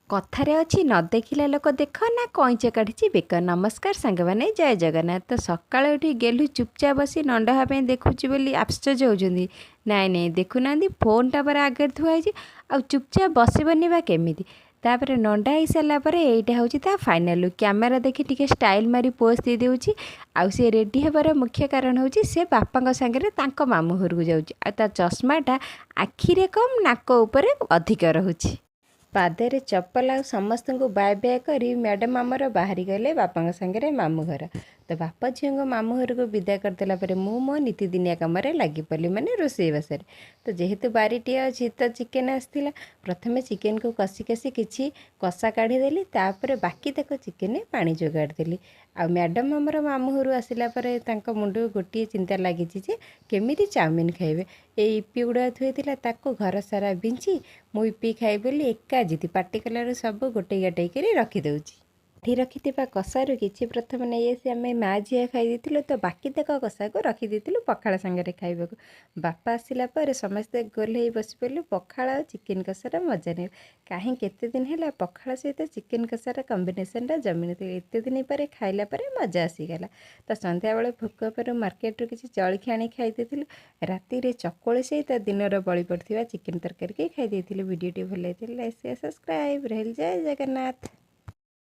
कथारे अच्छी न देखिला लोक देख ना कईच काढ़ी बेक। नमस्कार सांग मैंने जय जगन्नाथ। तो सकाଳେ उठी गेलु चुपचाप बसी नंडा हाँ देखुची बोली आश्चर्य होउछंदी। नाई नाई देखुना फोनटा पर आगे थुआई आ चुपचाप बसबनी बा केमिति। तापर नंडा हो सारा पर यहीटा हूँ ता फाइनाल लुक। कैमेरा देखी टिके स्टाइल मारी पोज दे देउची। आउ से रेडी हेबार मुख्य कारण हूँ से बापा सांगे मामू घर को जाऊँगी। आ ता चश्माटा आखिरे कम नाक उपरे अधिक रहुची। पादे चप्पल आ समस्त को बाय बाय करी मैडम आमर बाहरी गले बापा सांगे मामू घर। तो बापा झील को मामू घर को विदा करदेला मु मो नीतिदिनिया कम लगी पड़ी माने रोषे बासरे। तो जेहेतु बारीटे अच्छी तो चिकेन आसला प्रथम चिकेन को कषि कषि किसी कषा काढ़ीदेली तापर बाकी तक चिकेन पानी जोगाड़देली। आ मैडम आमर मामू घर आसला मुंड गोटे चिंता लगी केमी चाउमिन खाइबे। ये इपी गुड़ा थोड़ा ताको घर सारा बिंची मु इपी खाई बोली एका जिति पाटी कलर सब गोटे गाटे कर रखिदे। रखि कषारू कि प्रथम नहीं आसी आम माँ झील खाई तो बाकी तक कषा को रखिदी पखाड़ सांगे खाइबा। बापा आसला समस्ते गोल हो बस पड़ू पखाड़ और चिकेन कषार मजा नहीं। कहीं केते दिन है पखाड़ सहित चिकेन कषार कॉम्बिनेशन जमी नहीं एत दिन पर खाइला मजा आसीगला। तो संध्या बेले भोक पर मार्केट किसी जलखी आनी खाई राति चकुली सहित दिन बड़ी पड़ता चिकेन तरकारी खाई। वीडियो भल लगे लाइक सब्सक्राइब रही। जय जगन्नाथ।